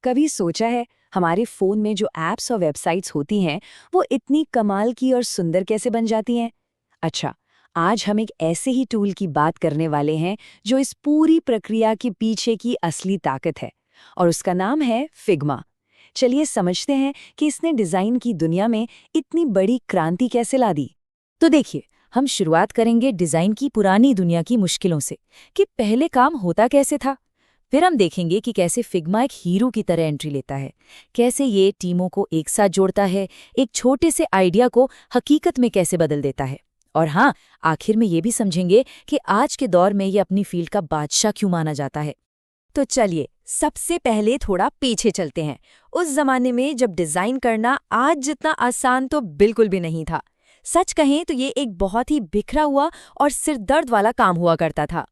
कभी सोचा है हमारे फ़ोन में जो ऐप्स और वेबसाइट्स होती हैं वो इतनी कमाल की और सुंदर कैसे बन जाती हैं? अच्छा, आज हम एक ऐसे ही टूल की बात करने वाले हैं जो इस पूरी प्रक्रिया के पीछे की असली ताकत है और उसका नाम है फिग्मा। चलिए समझते हैं कि इसने डिज़ाइन की दुनिया में इतनी बड़ी क्रांति कैसे ला दी। तो देखिए, हम शुरुआत करेंगे डिजाइन की पुरानी दुनिया की मुश्किलों से कि पहले काम होता कैसे था। फिर हम देखेंगे कि कैसे फिग्मा एक हीरो की तरह एंट्री लेता है, कैसे ये टीमों को एक साथ जोड़ता है, एक छोटे से आइडिया को हकीकत में कैसे बदल देता है। और हाँ, आखिर में ये भी समझेंगे कि आज के दौर में ये अपनी फील्ड का बादशाह क्यों माना जाता है। तो चलिए सबसे पहले थोड़ा पीछे चलते हैं, उस जमाने में जब डिज़ाइन करना आज जितना आसान तो बिल्कुल भी नहीं था। सच कहें तो ये एक बहुत ही बिखरा हुआ और सिरदर्द वाला काम हुआ करता था।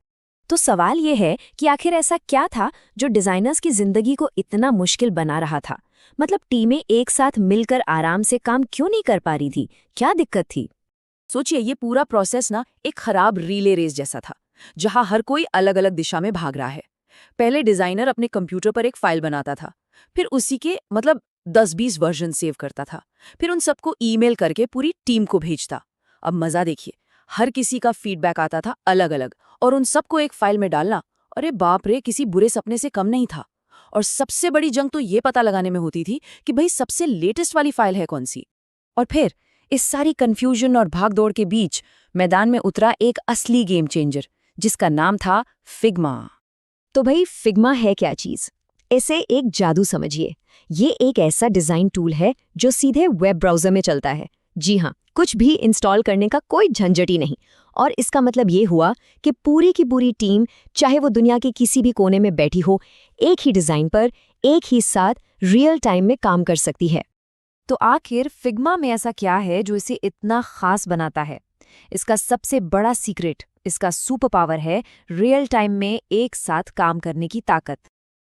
तो सवाल ये है कि आखिर ऐसा क्या था जो डिजाइनर्स की जिंदगी को इतना मुश्किल बना रहा था? मतलब टीमें एक साथ मिलकर आराम से काम क्यों नहीं कर पा रही थी? क्या दिक्कत थी? सोचिए, ये पूरा प्रोसेस ना एक खराब रिले रेस जैसा था, जहां हर कोई अलग अलग दिशा में भाग रहा है। पहले डिजाइनर अपने कंप्यूटर पर एक फाइल बनाता था, फिर उसी के 10-20 वर्जन सेव करता था, फिर उन सबको ईमेल करके पूरी टीम को भेजता। अब मजा देखिए, हर किसी का फीडबैक आता था अलग अलग, और उन सबको एक फाइल में डालना, अरे बाप रे, किसी बुरे सपने से कम नहीं था। और सबसे बड़ी जंग तो ये पता लगाने में होती थी कि भाई सबसे लेटेस्ट वाली फाइल है कौन सी। और फिर इस सारी कंफ्यूजन और भागदौड़ के बीच मैदान में उतरा एक असली गेम चेंजर, जिसका नाम था फिग्मा। तो भाई फिग्मा है क्या चीज़? इसे एक जादू समझिए। ये एक ऐसा डिज़ाइन टूल है जो सीधे वेब ब्राउज़र में चलता है। जी हाँ, कुछ भी इंस्टॉल करने का कोई झंझट ही नहीं। और इसका मतलब ये हुआ कि पूरी की पूरी टीम, चाहे वो दुनिया के किसी भी कोने में बैठी हो, एक ही डिज़ाइन पर एक ही साथ रियल टाइम में काम कर सकती है। तो आखिर फिग्मा में ऐसा क्या है जो इसे इतना खास बनाता है? इसका सबसे बड़ा सीक्रेट, इसका सुपर पावर है रियल टाइम में एक साथ काम करने की ताकत।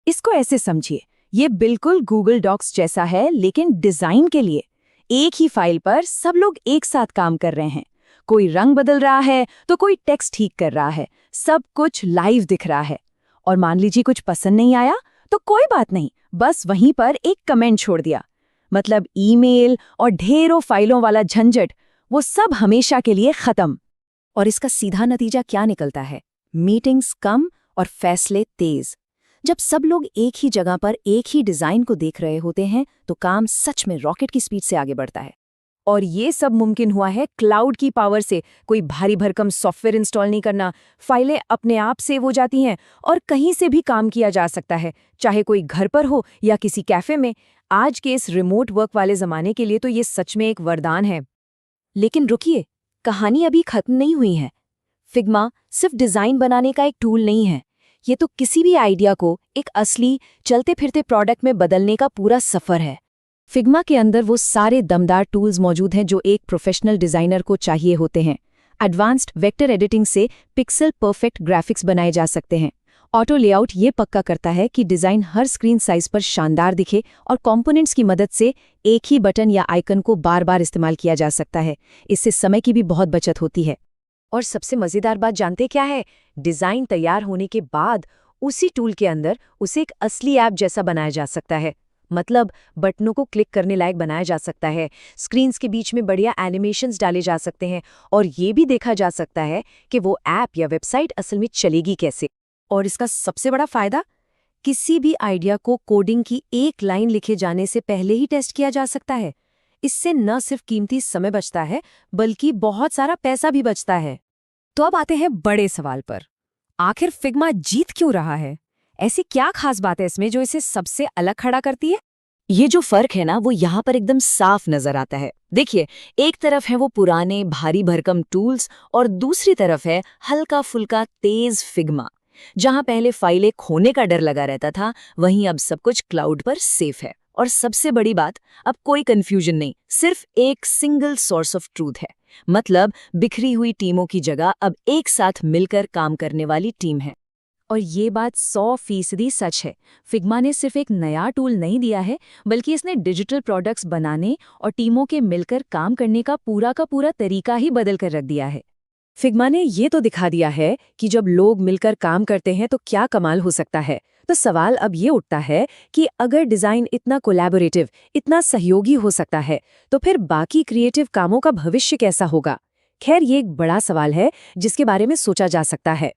इसको ऐसे समझिए, ये बिल्कुल गूगल डॉक्स जैसा है, लेकिन डिज़ाइन के लिए। एक ही फाइल पर सब लोग एक साथ काम कर रहे हैं। कोई रंग बदल रहा है तो कोई टेक्स्ट ठीक कर रहा है, सब कुछ लाइव दिख रहा है। और मान लीजिए कुछ पसंद नहीं आया तो कोई बात नहीं, बस वहीं पर एक कमेंट छोड़ दिया। मतलब ईमेल और ढेरों फाइलों वाला झंझट, वो सब हमेशा के लिए खत्म। और इसका सीधा नतीजा क्या निकलता है? मीटिंग्स कम और फैसले तेज। जब सब लोग एक ही जगह पर एक ही डिजाइन को देख रहे होते हैं तो काम सच में रॉकेट की स्पीड से आगे बढ़ता है। और ये सब मुमकिन हुआ है क्लाउड की पावर से। कोई भारी भरकम सॉफ्टवेयर इंस्टॉल नहीं करना, फाइलें अपने आप सेव हो जाती हैं और कहीं से भी काम किया जा सकता है, चाहे कोई घर पर हो या किसी कैफे में। आज के इस रिमोट वर्क वाले जमाने के लिए तो ये सच में एक वरदान है। लेकिन रुकिए, कहानी अभी खत्म नहीं हुई है। फिग्मा सिर्फ डिजाइन बनाने का एक टूल नहीं है, ये तो किसी भी आइडिया को एक असली चलते फिरते प्रोडक्ट में बदलने का पूरा सफर है। फिग्मा के अंदर वो सारे दमदार टूल्स मौजूद हैं जो एक प्रोफेशनल डिजाइनर को चाहिए होते हैं। एडवांस्ड वेक्टर एडिटिंग से पिक्सल परफेक्ट ग्राफिक्स बनाए जा सकते हैं। ऑटो लेआउट ये पक्का करता है कि डिजाइन हर स्क्रीन साइज पर शानदार दिखे, और कंपोनेंट्स की मदद से एक ही बटन या आइकन को बार बार इस्तेमाल किया जा सकता है। इससे समय की भी बहुत बचत होती है। और सबसे मजेदार बात जानते क्या है? डिजाइन तैयार होने के बाद उसी टूल के अंदर उसे एक असली ऐप जैसा बनाया जा सकता है। मतलब बटनों को क्लिक करने लायक बनाया जा सकता है, स्क्रीन्स के बीच में बढ़िया एनिमेशंस डाले जा सकते हैं, और ये भी देखा जा सकता है कि वो ऐप या वेबसाइट असल में चलेगी कैसे। और इसका सबसे बड़ा फायदा, किसी भी आइडिया को कोडिंग की एक लाइन लिखे जाने से पहले ही टेस्ट किया जा सकता है। इससे न सिर्फ कीमती समय बचता है, बल्कि बहुत सारा पैसा भी बचता है। तो अब आते हैं बड़े सवाल पर, आखिर फिग्मा जीत क्यों रहा है? ऐसी क्या खास बात है इसमें जो इसे सबसे अलग खड़ा करती है? ये जो फर्क है ना, वो यहाँ पर एकदम साफ नजर आता है। देखिए, एक तरफ है वो पुराने भारी भरकम टूल्स, और दूसरी तरफ है हल्का फुल्का तेज फिग्मा। जहाँ पहले फाइलें खोने का डर लगा रहता था, वहीं अब सब कुछ क्लाउड पर सेफ है। और सबसे बड़ी बात, अब कोई कंफ्यूजन नहीं, सिर्फ एक सिंगल सोर्स ऑफ ट्रूथ है। मतलब बिखरी हुई टीमों की जगह अब एक साथ मिलकर काम करने वाली टीम है। और ये बात 100% सच है। फिग्मा ने सिर्फ एक नया टूल नहीं दिया है, बल्कि इसने डिजिटल प्रोडक्ट्स बनाने और टीमों के मिलकर काम करने का पूरा तरीका ही बदल कर रख दिया है। फिग्मा ने ये तो दिखा दिया है कि जब लोग मिलकर काम करते हैं तो क्या कमाल हो सकता है। तो सवाल अब ये उठता है कि अगर डिज़ाइन इतना कोलैबोरेटिव, इतना सहयोगी हो सकता है, तो फिर बाकी क्रिएटिव कामों का भविष्य कैसा होगा? खैर, ये एक बड़ा सवाल है जिसके बारे में सोचा जा सकता है।